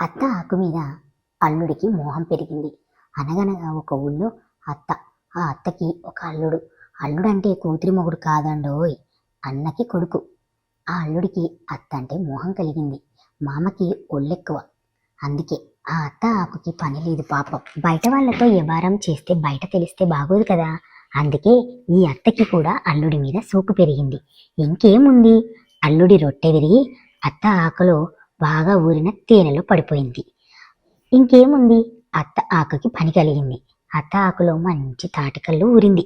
అత్త ఆకు మీద అల్లుడికి మోహం పెరిగింది. అనగనగా ఒక ఊళ్ళో అత్త. ఆ అత్తకి ఒక అల్లుడు. అల్లుడంటే కూతురి మొగుడు కాదండోయ్, అన్నకి కొడుకు. ఆ అల్లుడికి అత్త అంటే మోహం కలిగింది. మామకి ఒళ్ళెక్కువ. అందుకే ఆ అత్త ఆకుకి పని లేదు పాపం. బయట వాళ్ళతో వ్యవహారం చేస్తే బయట తెలిస్తే బాగోదు కదా. అందుకే ఈ అత్తకి కూడా అల్లుడి మీద సోకు పెరిగింది. ఇంకేముంది, అల్లుడి రొట్టె విరిగి అత్త ఆకులో బాగా ఊరిన తేనెలో పడిపోయింది. ఇంకేముంది, అత్త ఆకుకి పని కలిగింది. అత్త ఆకులో మంచి తాటికల్లు ఊరింది.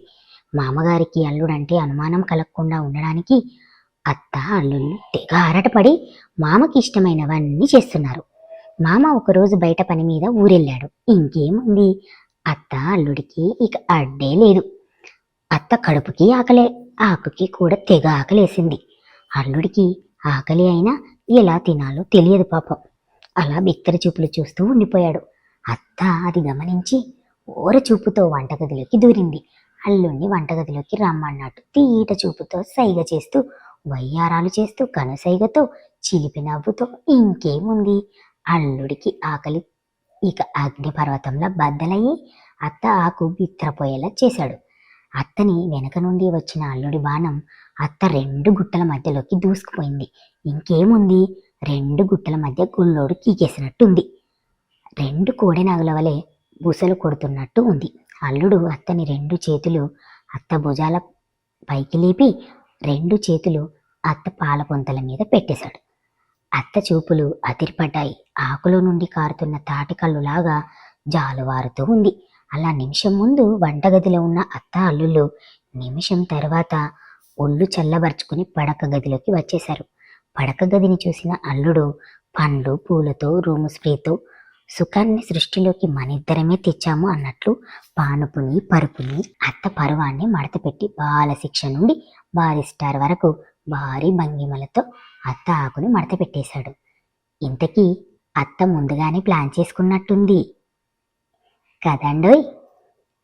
మామగారికి అల్లుడంటే అనుమానం కలగకుండా ఉండడానికి అత్త అల్లుళ్ళు తెగ ఆరాటపడి మామకి ఇష్టమైనవన్నీ చేస్తున్నారు. మామ ఒకరోజు బయట పని మీద ఊరెళ్ళాడు. ఇంకేముంది, అత్త అల్లుడికి ఇక అడ్డే లేదు. అత్త కడుపుకి ఆకలే, ఆకుకి కూడా తెగ ఆకలేసింది. అల్లుడికి ఆకలి అయినా ఎలా తినాలో తెలియదు పాపం. అలా బిత్తర చూపులు చూస్తూ ఉండిపోయాడు. అత్త అది గమనించి ఓర చూపుతో వంటగదిలోకి దూరింది. అల్లుడిని వంటగదిలోకి రమ్మన్నట్టు తీట చూపుతో సైగ చేస్తూ, వయ్యారాలు చేస్తూ, కనుసైగతో, చిలిపి నవ్వుతో. ఇంకేముంది, అల్లుడికి ఆకలి ఇక అగ్నిపర్వతంలా బద్దలయ్యి అత్త ఆకు బిత్తరపోయేలా చేశాడు. అత్తని వెనక నుండి వచ్చిన అల్లుడి బాణం అత్త 2 గుట్టల మధ్యలోకి దూసుకుపోయింది. ఇంకేముంది, 2 గుట్టల మధ్య గుల్లోడు కీకేసినట్టుంది. 2 కోడెనాగుల వలె బుసలు కొడుతున్నట్టు ఉంది. అల్లుడు అత్తని 2 చేతులు అత్త భుజాల పైకి లేపి 2 చేతులు అత్త పాల పొంతల మీద పెట్టేశాడు. అత్త చూపులు అదిరిపడ్డాయి. ఆకులో నుండి కారుతున్న తాటికల్లులాగా జాలువారుతూ ఉంది. అలా నిమిషం ముందు వంటగదిలో ఉన్న అత్త అల్లుళ్ళు నిమిషం తర్వాత ఒళ్ళు చల్లబరుచుకుని పడక గదిలోకి వచ్చేశారు. పడక గదిని చూసిన అల్లుడు పండ్లు పూలతో, రూము స్ప్రేతో సుఖాన్ని సృష్టిలోకి మనిద్దరమే తెచ్చాము అన్నట్లు పానుపుని పరుపుని అత్త పరువాన్ని మడతపెట్టి బాలశిక్ష నుండి బారిస్టార్ వరకు భారీ భంగిమలతో అత్త ఆకుని మడత పెట్టేశాడు. ఇంతకీ అత్త ముందుగానే ప్లాన్ చేసుకున్నట్టుంది కదండోయ్.